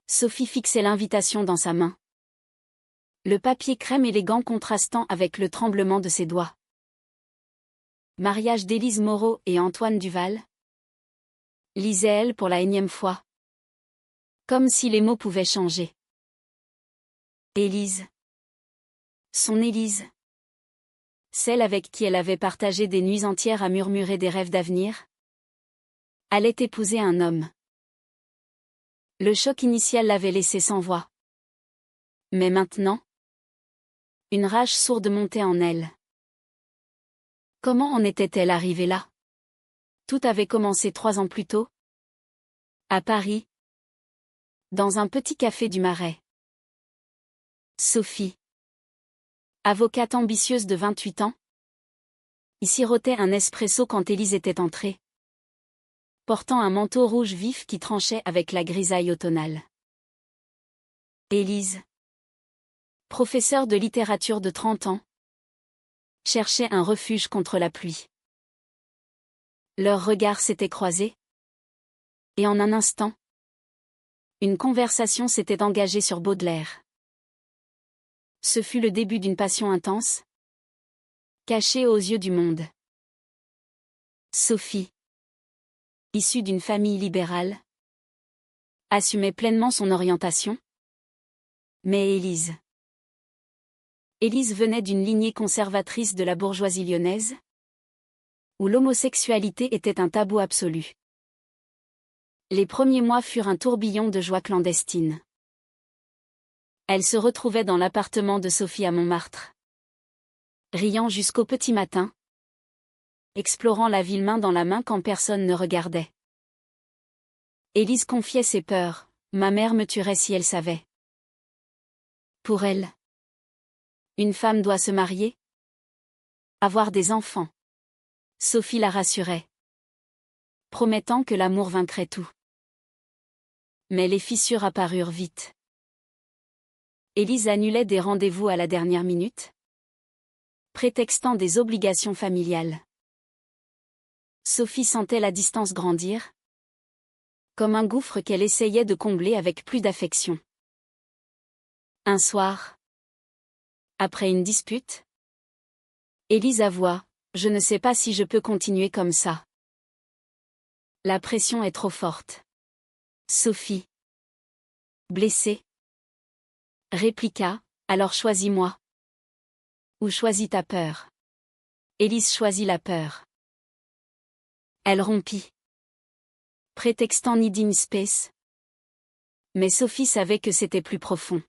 Sophie fixait l'invitation dans sa main. Le papier crème élégant contrastant avec le tremblement de ses doigts. Mariage d'Élise Moreau et Antoine Duval. Lisait-elle pour la énième fois. Comme si les mots pouvaient changer. Élise. Son Élise. Celle avec qui elle avait partagé des nuits entières à murmurer des rêves d'avenir. Allait épouser un homme. Le choc initial l'avait laissé sans voix. Mais maintenant, une rage sourde montait en elle. Comment en était-elle arrivée là? Tout avait commencé 3 ans plus tôt. À Paris. Dans un petit café du Marais. Sophie. Avocate ambitieuse de 28 ans. Y sirotait un espresso quand Élise était entrée. Portant un manteau rouge vif qui tranchait avec la grisaille automnale. Élise. Professeure de littérature de 30 ans. Cherchait un refuge contre la pluie. Leurs regards s'étaient croisés. Et en un instant, une conversation s'était engagée sur Baudelaire. Ce fut le début d'une passion intense, cachée aux yeux du monde. Sophie, issue d'une famille libérale, assumait pleinement son orientation. Mais Élise venait d'une lignée conservatrice de la bourgeoisie lyonnaise, où l'homosexualité était un tabou absolu. Les premiers mois furent un tourbillon de joie clandestine. Elle se retrouvait dans l'appartement de Sophie à Montmartre. Riant jusqu'au petit matin. Explorant la ville main dans la main quand personne ne regardait. Élise confiait ses peurs. Ma mère me tuerait si elle savait. Pour elle, une femme doit se marier, avoir des enfants. Sophie la rassurait, promettant que l'amour vaincrait tout. Mais les fissures apparurent vite. Élise annulait des rendez-vous à la dernière minute, prétextant des obligations familiales. Sophie sentait la distance grandir, comme un gouffre qu'elle essayait de combler avec plus d'affection. Un soir, après une dispute, Élise avoua, « Je ne sais pas si je peux continuer comme ça. La pression est trop forte. » Sophie, blessée, répliqua, « Alors choisis-moi. Ou choisis ta peur. » Élise choisit la peur. Elle rompit, prétextant Needing Space. Mais Sophie savait que c'était plus profond.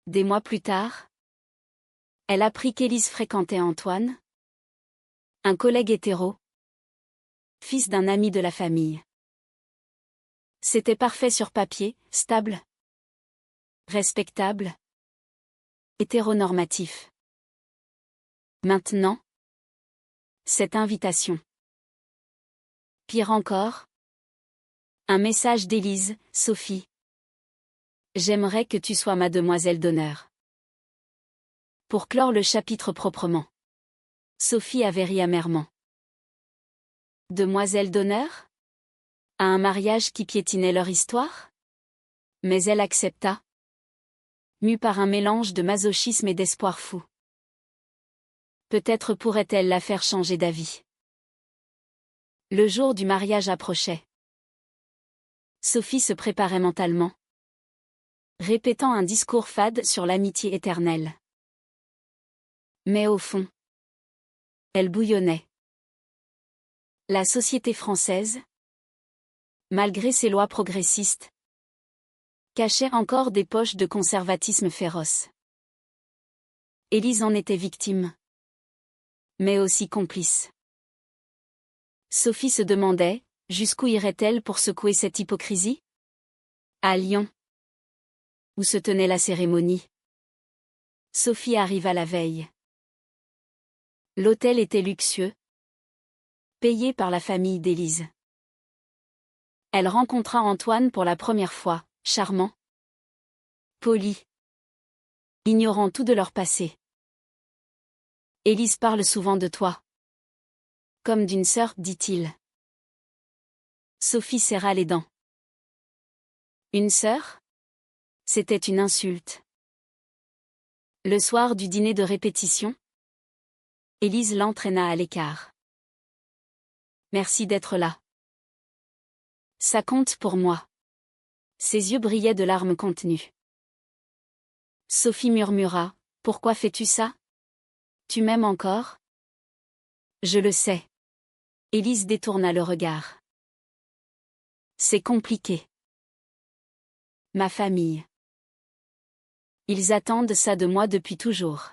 Des mois plus tard, elle apprit qu'Élise fréquentait Antoine, un collègue hétéro, fils d'un ami de la famille. C'était parfait sur papier, stable, respectable, hétéronormatif. Maintenant, cette invitation. Pire encore, un message d'Élise, « Sophie. J'aimerais que tu sois ma demoiselle d'honneur. » Pour clore le chapitre proprement. Sophie avait ri amèrement. Demoiselle d'honneur? À un mariage qui piétinait leur histoire? Mais elle accepta, mue par un mélange de masochisme et d'espoir fou. Peut-être pourrait-elle la faire changer d'avis. Le jour du mariage approchait. Sophie se préparait mentalement, répétant un discours fade sur l'amitié éternelle. Mais au fond, elle bouillonnait. La société française, malgré ses lois progressistes, cachait encore des poches de conservatisme féroce. Élise en était victime, mais aussi complice. Sophie se demandait, jusqu'où irait-elle pour secouer cette hypocrisie? À Lyon, où se tenait la cérémonie. Sophie arriva la veille. L'hôtel était luxueux, payé par la famille d'Élise. Elle rencontra Antoine pour la première fois, charmant, poli, ignorant tout de leur passé. Élise parle souvent de toi. Comme d'une sœur, dit-il. Sophie serra les dents. Une sœur? C'était une insulte. Le soir du dîner de répétition, Élise l'entraîna à l'écart. Merci d'être là. Ça compte pour moi. Ses yeux brillaient de larmes contenues. Sophie murmura, pourquoi fais-tu ça? Tu m'aimes encore? Je le sais. Élise détourna le regard. C'est compliqué. Ma famille. Ils attendent ça de moi depuis toujours.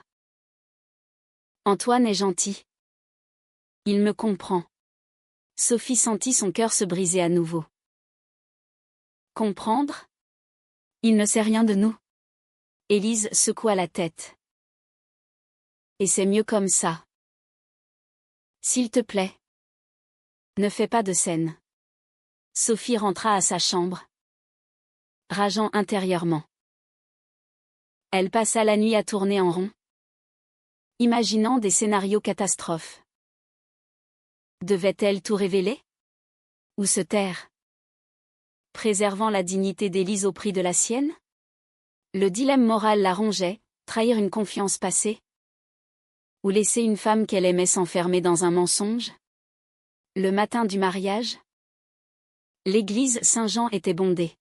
Antoine est gentil. Il me comprend. Sophie sentit son cœur se briser à nouveau. Comprendre? Il ne sait rien de nous. Élise secoua la tête. Et c'est mieux comme ça. S'il te plaît. Ne fais pas de scène. Sophie rentra à sa chambre, rageant intérieurement. Elle passa la nuit à tourner en rond, imaginant des scénarios catastrophes. Devait-elle tout révéler? Ou se taire? Préservant la dignité d'Élise au prix de la sienne? Le dilemme moral la rongeait, trahir une confiance passée? Ou laisser une femme qu'elle aimait s'enfermer dans un mensonge? Le matin du mariage, l'église Saint-Jean était bondée.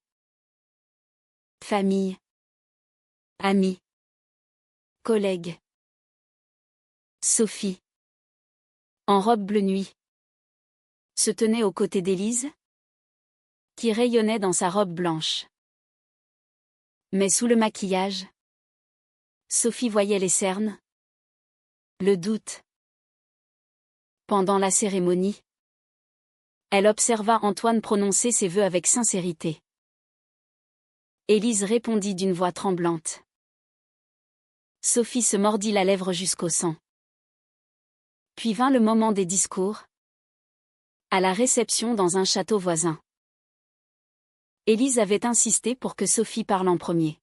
Famille, amis, collègues. Sophie, en robe bleu nuit, se tenait aux côtés d'Élise, qui rayonnait dans sa robe blanche. Mais sous le maquillage, Sophie voyait les cernes, le doute. Pendant la cérémonie, elle observa Antoine prononcer ses vœux avec sincérité. Élise répondit d'une voix tremblante. Sophie se mordit la lèvre jusqu'au sang. Puis vint le moment des discours, à la réception dans un château voisin. Élise avait insisté pour que Sophie parle en premier.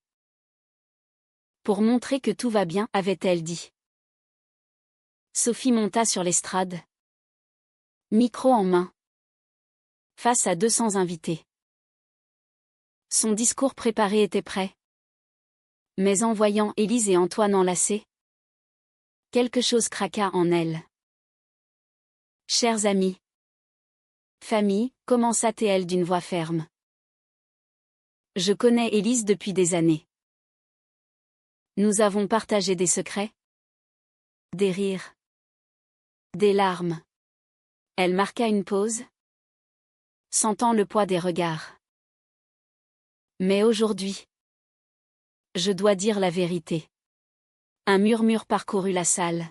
Pour montrer que tout va bien, avait-elle dit. Sophie monta sur l'estrade, micro en main, face à 200 invités. Son discours préparé était prêt. Mais en voyant Élise et Antoine enlacés, quelque chose craqua en elle. Chers amis, famille, commença-t-elle d'une voix ferme. Je connais Élise depuis des années. Nous avons partagé des secrets, des rires, des larmes. Elle marqua une pause, sentant le poids des regards. Mais aujourd'hui, je dois dire la vérité. Un murmure parcourut la salle.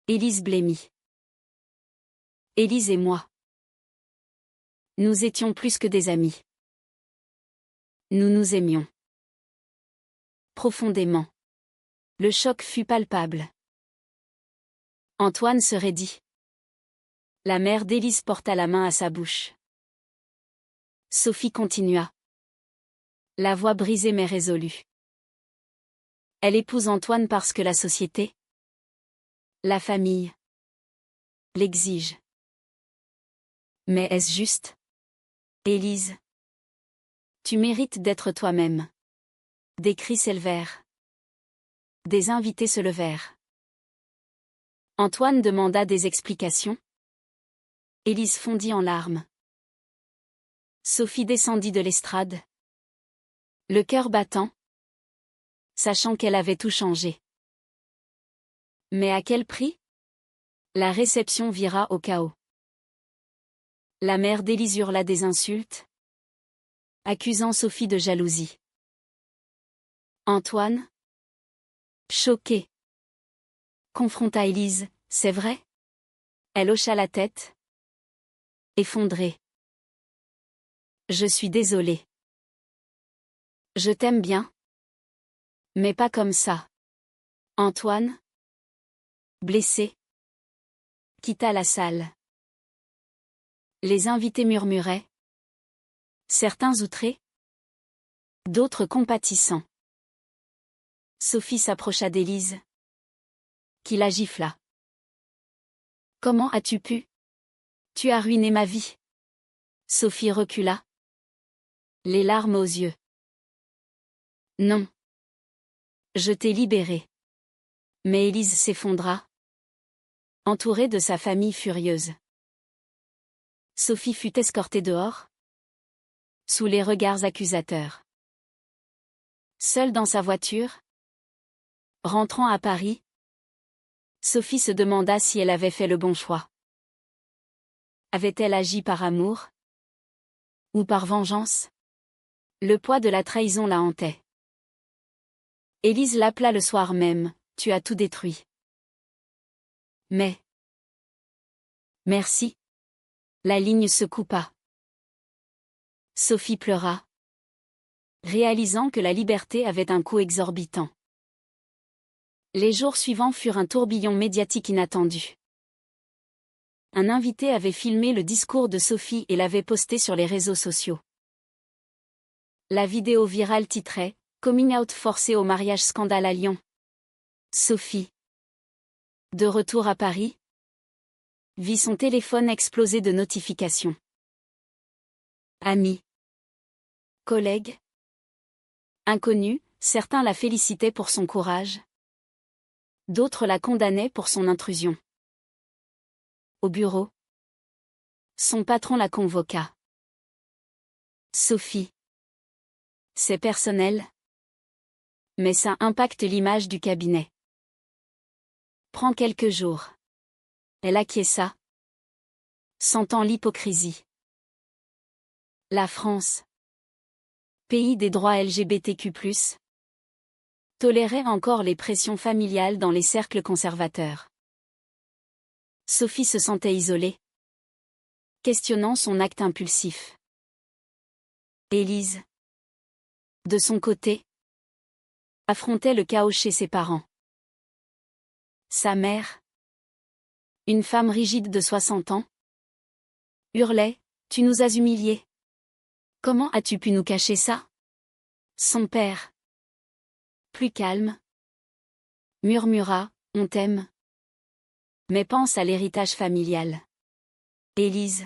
Élise blêmit. Élise et moi. Nous étions plus que des amis. Nous nous aimions. Profondément. Le choc fut palpable. Antoine se raidit. La mère d'Élise porta la main à sa bouche. Sophie continua. La voix brisée mais résolue. Elle épouse Antoine parce que la société, la famille, l'exige. Mais est-ce juste? Élise, tu mérites d'être toi-même. Des cris s'élevèrent. Des invités se levèrent. Antoine demanda des explications. Élise fondit en larmes. Sophie descendit de l'estrade, le cœur battant, sachant qu'elle avait tout changé. Mais à quel prix? La réception vira au chaos. La mère d'Élise hurla des insultes, accusant Sophie de jalousie. Antoine, choqué, confronta Élise, c'est vrai? Elle hocha la tête, effondrée. Je suis désolée. Je t'aime bien. Mais pas comme ça. Antoine, blessé, quitta la salle. Les invités murmuraient. Certains outrés, d'autres compatissants. Sophie s'approcha d'Élise, qui la gifla. Comment as-tu pu? Tu as ruiné ma vie. Sophie recula, les larmes aux yeux. Non. Je t'ai libéré. Mais Élise s'effondra, entourée de sa famille furieuse. Sophie fut escortée dehors, sous les regards accusateurs. Seule dans sa voiture, rentrant à Paris, Sophie se demanda si elle avait fait le bon choix. Avait-elle agi par amour? Ou par vengeance? Le poids de la trahison la hantait. Élise l'appela le soir même, « Tu as tout détruit. » Mais... Merci. La ligne se coupa. Sophie pleura, réalisant que la liberté avait un coût exorbitant. Les jours suivants furent un tourbillon médiatique inattendu. Un invité avait filmé le discours de Sophie et l'avait posté sur les réseaux sociaux. La vidéo virale titrait « Coming out forcé au mariage scandale à Lyon ». Sophie, de retour à Paris, vit son téléphone exploser de notifications. Amis, collègues, inconnus, certains la félicitaient pour son courage. D'autres la condamnaient pour son intrusion. Au bureau, son patron la convoqua. Sophie, c'est personnel, mais ça impacte l'image du cabinet. Prends quelques jours. Elle acquiesça, sentant l'hypocrisie. La France, pays des droits LGBTQ+, tolérait encore les pressions familiales dans les cercles conservateurs. Sophie se sentait isolée, questionnant son acte impulsif. Élise, de son côté, affrontait le chaos chez ses parents. Sa mère, une femme rigide de 60 ans, hurlait « Tu nous as humiliés. Comment as-tu pu nous cacher ça ?» Son père, plus calme, murmura « On t'aime. Mais pense à l'héritage familial. » Élise,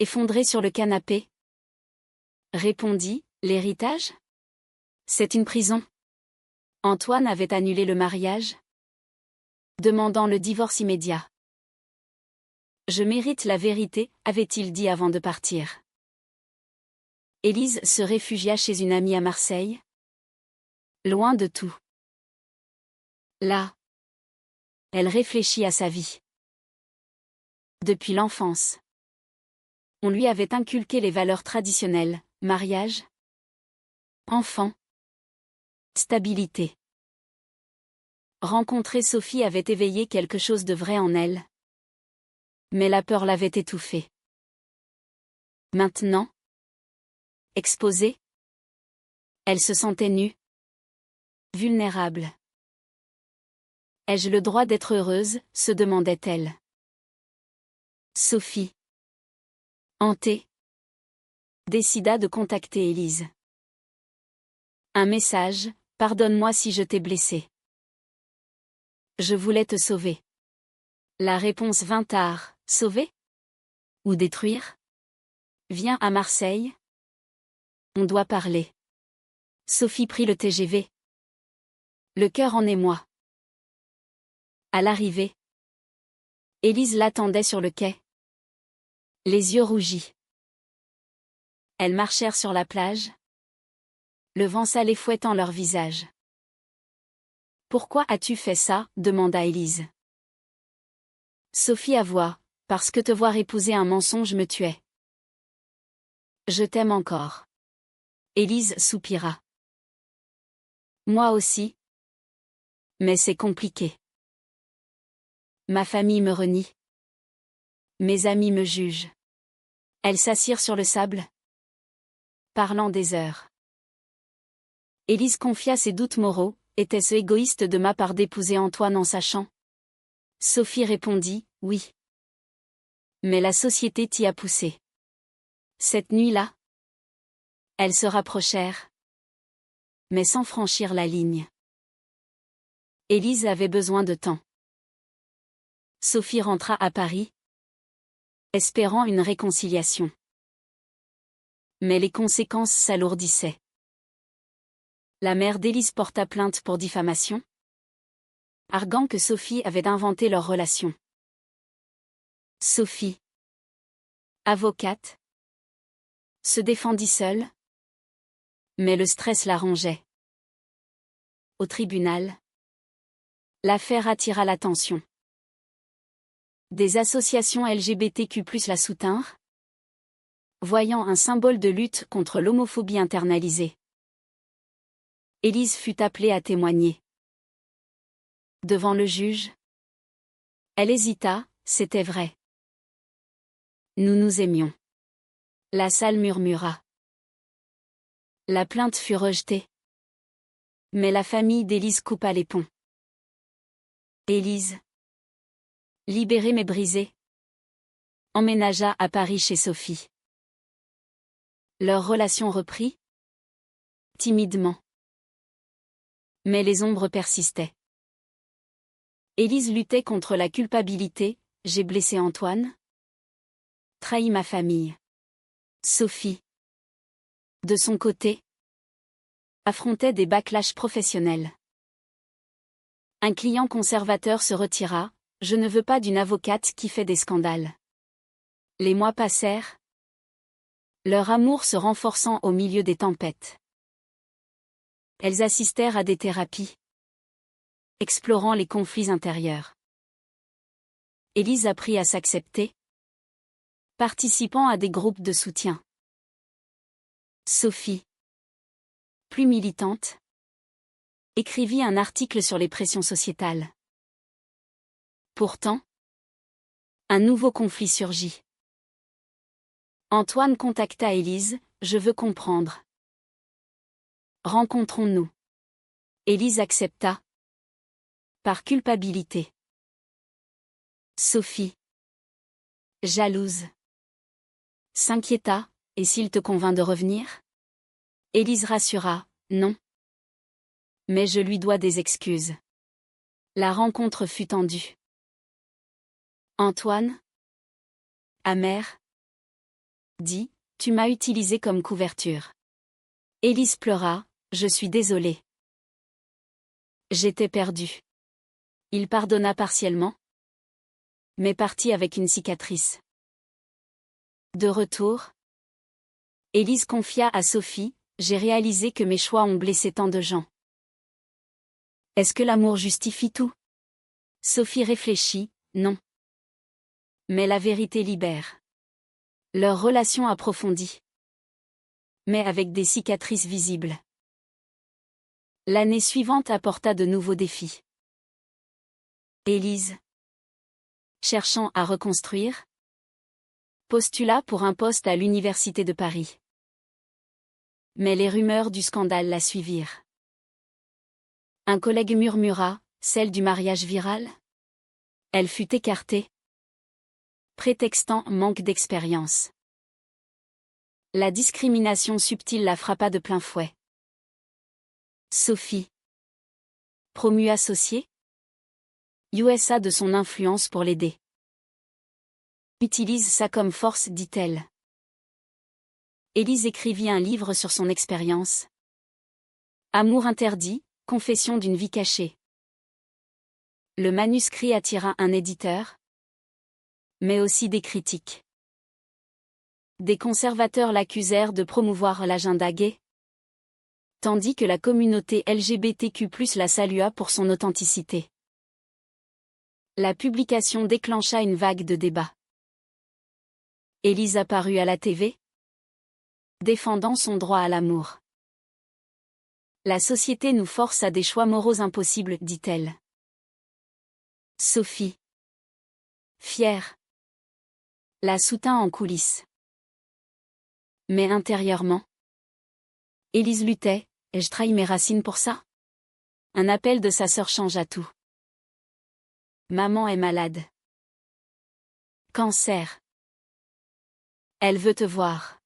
effondrée sur le canapé, répondit « L'héritage ? C'est une prison. Antoine avait annulé le mariage, demandant le divorce immédiat. Je mérite la vérité, avait-il dit avant de partir. Élise se réfugia chez une amie à Marseille, loin de tout. Là, elle réfléchit à sa vie. Depuis l'enfance, on lui avait inculqué les valeurs traditionnelles, mariage, enfant, stabilité. Rencontrer Sophie avait éveillé quelque chose de vrai en elle. Mais la peur l'avait étouffée. Maintenant, exposée, elle se sentait nue, vulnérable. Ai-je le droit d'être heureuse, se demandait-elle. Sophie, hantée, décida de contacter Élise. Un message, « Pardonne-moi si je t'ai blessée. Je voulais te sauver. » La réponse vint tard, « Sauver ? Ou détruire ? Viens à Marseille. On doit parler. » Sophie prit le TGV. Le cœur en émoi. À l'arrivée, Élise l'attendait sur le quai, les yeux rougis. Elles marchèrent sur la plage, le vent salé fouettant leurs visages. « Pourquoi as-tu fait ça ?» demanda Élise. Sophie avoua, « Parce que te voir épouser un mensonge me tuait. » « Je t'aime encore. » Élise soupira. « Moi aussi. Mais c'est compliqué. Ma famille me renie. Mes amis me jugent. » Elles s'assirent sur le sable, parlant des heures. Élise confia ses doutes moraux, « Était-ce égoïste de ma part d'épouser Antoine en sachant ?» Sophie répondit, « Oui. Mais la société t'y a poussé. » Cette nuit-là, elles se rapprochèrent, mais sans franchir la ligne. Élise avait besoin de temps. Sophie rentra à Paris, espérant une réconciliation. Mais les conséquences s'alourdissaient. La mère d'Élise porta plainte pour diffamation, arguant que Sophie avait inventé leur relation. Sophie, avocate, se défendit seule, mais le stress la rongeait. Au tribunal, l'affaire attira l'attention. Des associations LGBTQ+ la soutinrent, voyant un symbole de lutte contre l'homophobie internalisée. Élise fut appelée à témoigner. Devant le juge, elle hésita, c'était vrai. Nous nous aimions. La salle murmura. La plainte fut rejetée. Mais la famille d'Élise coupa les ponts. Élise, libérée mais brisée, emménagea à Paris chez Sophie. Leur relation reprit, timidement. Mais les ombres persistaient. Élise luttait contre la culpabilité, j'ai blessé Antoine, trahi ma famille. Sophie, de son côté, affrontait des backlash professionnels. Un client conservateur se retira, je ne veux pas d'une avocate qui fait des scandales. Les mois passèrent, leur amour se renforçant au milieu des tempêtes. Elles assistèrent à des thérapies, explorant les conflits intérieurs. Élise apprit à s'accepter, participant à des groupes de soutien. Sophie, plus militante, écrivit un article sur les pressions sociétales. Pourtant, un nouveau conflit surgit. Antoine contacta Élise, je veux comprendre. Rencontrons-nous. Élise accepta. Par culpabilité. Sophie, jalouse, s'inquiéta, et s'il te convainc de revenir? Élise rassura, non. Mais je lui dois des excuses. La rencontre fut tendue. Antoine, amer, dit, tu m'as utilisé comme couverture. Élise pleura, je suis désolée. J'étais perdue. Il pardonna partiellement, mais partit avec une cicatrice. De retour, Élise confia à Sophie, j'ai réalisé que mes choix ont blessé tant de gens. Est-ce que l'amour justifie tout? Sophie réfléchit, non. Mais la vérité libère. Leur relation approfondit. Mais avec des cicatrices visibles. L'année suivante apporta de nouveaux défis. Élise, cherchant à reconstruire, postula pour un poste à l'Université de Paris. Mais les rumeurs du scandale la suivirent. Un collègue murmura, celle du mariage viral? Elle fut écartée, prétextant manque d'expérience. La discrimination subtile la frappa de plein fouet. Sophie, promue associée, USA de son influence pour l'aider. Utilise ça comme force, dit-elle. Élise écrivit un livre sur son expérience. Amour interdit, confession d'une vie cachée. Le manuscrit attira un éditeur, mais aussi des critiques. Des conservateurs l'accusèrent de promouvoir l'agenda gay, tandis que la communauté LGBTQ+ la salua pour son authenticité. La publication déclencha une vague de débats. Élise apparut à la TV, défendant son droit à l'amour. La société nous force à des choix moraux impossibles, dit-elle. Sophie, fière, la soutint en coulisses. Mais intérieurement, Élise luttait, ai-je trahi mes racines pour ça? Un appel de sa sœur changea tout. Maman est malade. Cancer. Elle veut te voir.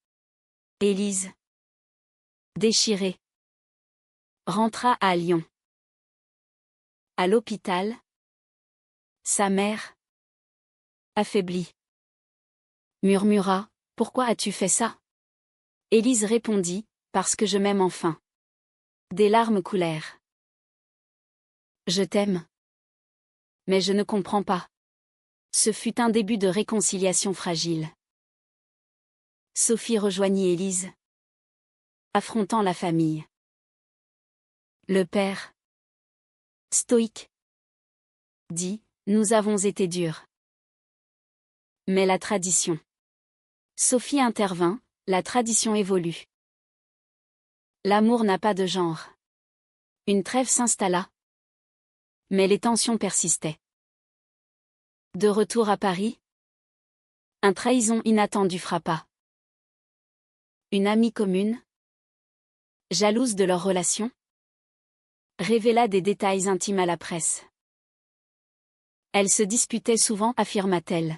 Élise, déchirée, rentra à Lyon. À l'hôpital, sa mère, affaiblie, murmura, pourquoi as-tu fait ça? Élise répondit, parce que je m'aime enfin. Des larmes coulèrent. Je t'aime. Mais je ne comprends pas. Ce fut un début de réconciliation fragile. Sophie rejoignit Élise, affrontant la famille. Le père, stoïque, dit, nous avons été durs. Mais la tradition. Sophie intervint, la tradition évolue. L'amour n'a pas de genre. Une trêve s'installa. Mais les tensions persistaient. De retour à Paris, une trahison inattendue frappa. Une amie commune, jalouse de leur relation, révéla des détails intimes à la presse. Elle se disputait souvent, affirma-t-elle.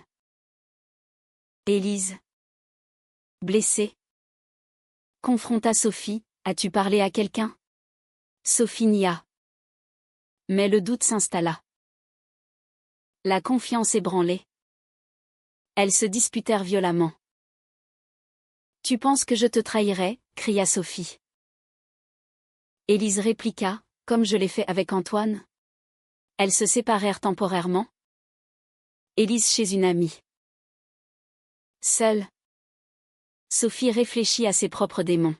Élise, blessée, confronta Sophie, as-tu parlé à quelqu'un? Sophie nia. Mais le doute s'installa. La confiance ébranlée. Elles se disputèrent violemment. Tu penses que je te trahirais? Cria Sophie. Élise répliqua, comme je l'ai fait avec Antoine. Elles se séparèrent temporairement. Élise chez une amie. Seule, Sophie réfléchit à ses propres démons.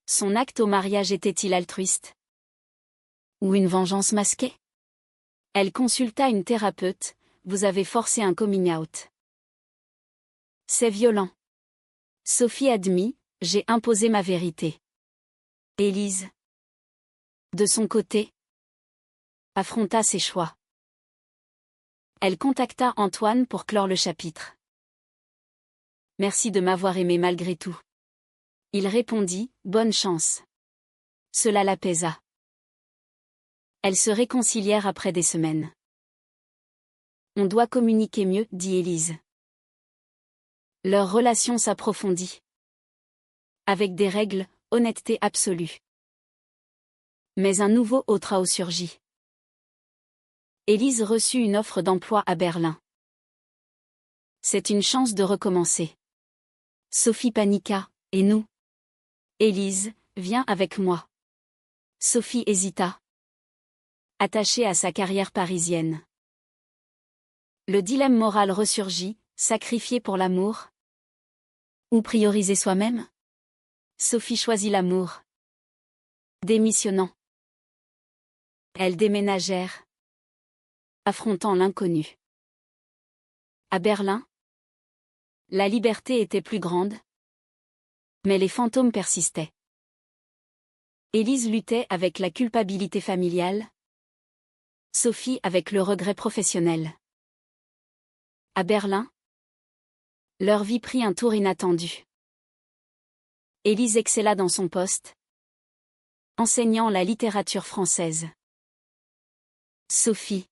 Son acte au mariage était-il altruiste? Ou une vengeance masquée? Elle consulta une thérapeute, vous avez forcé un coming out. C'est violent. Sophie admit, j'ai imposé ma vérité. Élise, de son côté, affronta ses choix. Elle contacta Antoine pour clore le chapitre. Merci de m'avoir aimé malgré tout. Il répondit, bonne chance. Cela l'apaisa. Elles se réconcilièrent après des semaines. On doit communiquer mieux, dit Élise. Leur relation s'approfondit. Avec des règles, honnêteté absolue. Mais un nouveau haut trao surgit. Élise reçut une offre d'emploi à Berlin. C'est une chance de recommencer. Sophie paniqua, et nous? Élise, viens avec moi. Sophie hésita. Attachée à sa carrière parisienne. Le dilemme moral ressurgit, sacrifier pour l'amour? Ou prioriser soi-même? Sophie choisit l'amour. Démissionnant. Elles déménagèrent, affrontant l'inconnu. À Berlin, la liberté était plus grande, mais les fantômes persistaient. Élise luttait avec la culpabilité familiale, Sophie avec le regret professionnel. À Berlin, leur vie prit un tour inattendu. Élise excella dans son poste, enseignant la littérature française. Sophie,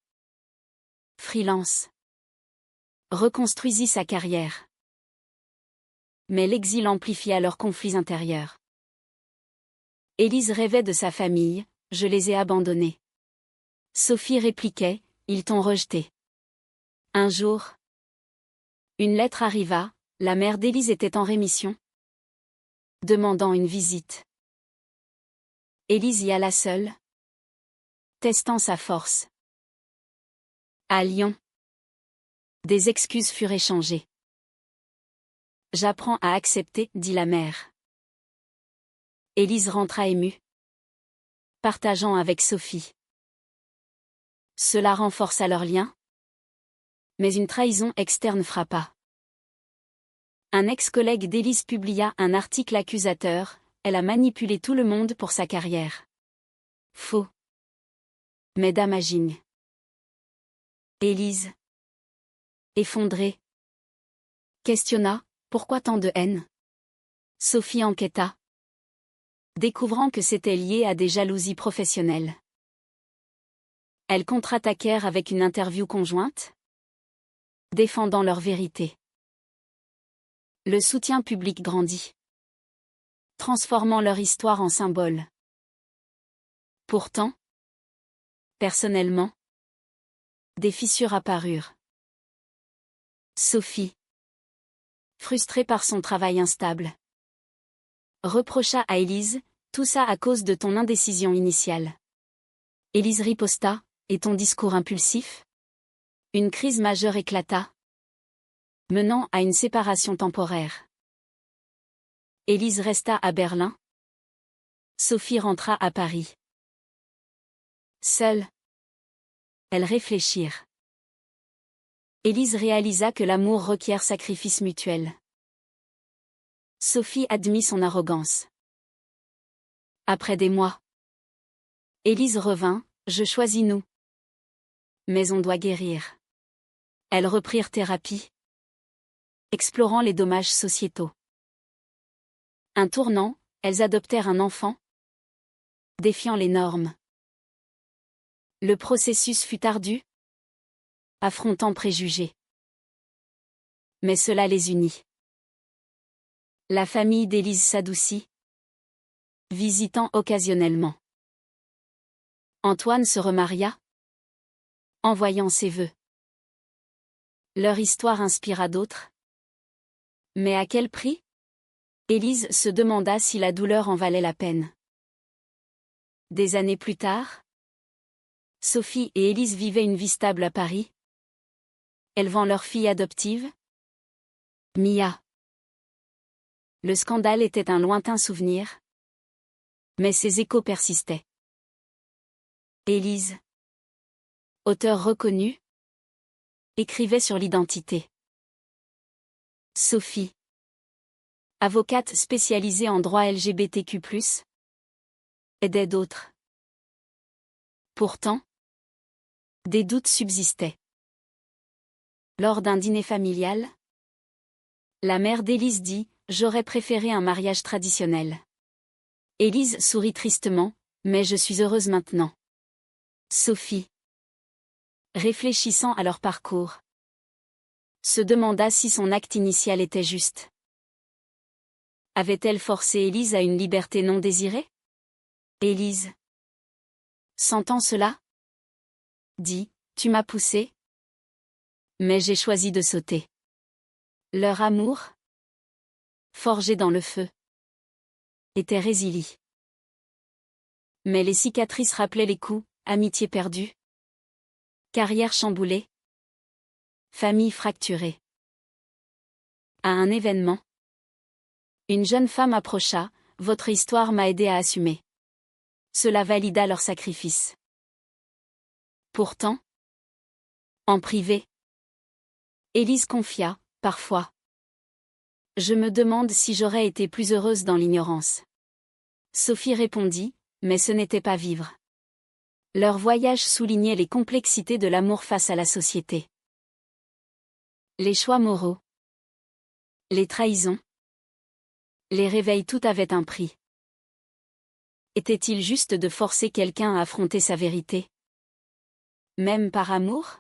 freelance, reconstruisit sa carrière. Mais l'exil amplifia leurs conflits intérieurs. Élise rêvait de sa famille, je les ai abandonnés. Sophie répliquait, ils t'ont rejeté. Un jour, une lettre arriva, la mère d'Élise était en rémission, demandant une visite. Élise y alla seule, testant sa force. À Lyon, des excuses furent échangées. J'apprends à accepter, dit la mère. Élise rentra émue, partageant avec Sophie. Cela renforça leur lien. Mais une trahison externe frappa. Un ex-collègue d'Élise publia un article accusateur, elle a manipulé tout le monde pour sa carrière. Faux. Mais damaging. Élise, effondrée, questionna, pourquoi tant de haine? Sophie enquêta, découvrant que c'était lié à des jalousies professionnelles. Elles contre-attaquèrent avec une interview conjointe, défendant leur vérité. Le soutien public grandit, transformant leur histoire en symbole. Pourtant, personnellement, des fissures apparurent. Sophie, frustrée par son travail instable, reprocha à Élise, tout ça à cause de ton indécision initiale. Élise riposta, et ton discours impulsif? Une crise majeure éclata, menant à une séparation temporaire. Élise resta à Berlin. Sophie rentra à Paris. Seules, elles réfléchirent. Élise réalisa que l'amour requiert sacrifice mutuel. Sophie admit son arrogance. Après des mois, Élise revint, je choisis nous. Mais on doit guérir. Elles reprirent thérapie, explorant les dommages sociétaux. Un tournant, elles adoptèrent un enfant, défiant les normes. Le processus fut ardu, affrontant préjugés. Mais cela les unit. La famille d'Élise s'adoucit, visitant occasionnellement. Antoine se remaria, envoyant ses vœux. Leur histoire inspira d'autres. Mais à quel prix? Élise se demanda si la douleur en valait la peine. Des années plus tard, Sophie et Élise vivaient une vie stable à Paris, élevant leur fille adoptive, Mia. Le scandale était un lointain souvenir, mais ses échos persistaient. Élise, auteure reconnue, écrivait sur l'identité. Sophie, avocate spécialisée en droit LGBTQ+, aidait d'autres. Pourtant, des doutes subsistaient. Lors d'un dîner familial, la mère d'Élise dit « J'aurais préféré un mariage traditionnel ». Élise sourit tristement, « Mais je suis heureuse maintenant ». Sophie, réfléchissant à leur parcours, se demanda si son acte initial était juste. Avait-elle forcé Élise à une liberté non désirée? Élise, sentant cela, dit « Tu m'as poussé, mais j'ai choisi de sauter ». Leur amour, forgé dans le feu, était résili. Mais les cicatrices rappelaient les coups, amitié perdue, carrière chamboulée, famille fracturée. À un événement, une jeune femme approcha, « Votre histoire m'a aidé à assumer ». Cela valida leur sacrifice. Pourtant, en privé, Élise confia, « Parfois, je me demande si j'aurais été plus heureuse dans l'ignorance. » Sophie répondit, « Mais ce n'était pas vivre. » Leur voyage soulignait les complexités de l'amour face à la société. Les choix moraux, les trahisons, les réveils, tout avait un prix. Était-il juste de forcer quelqu'un à affronter sa vérité? Même par amour?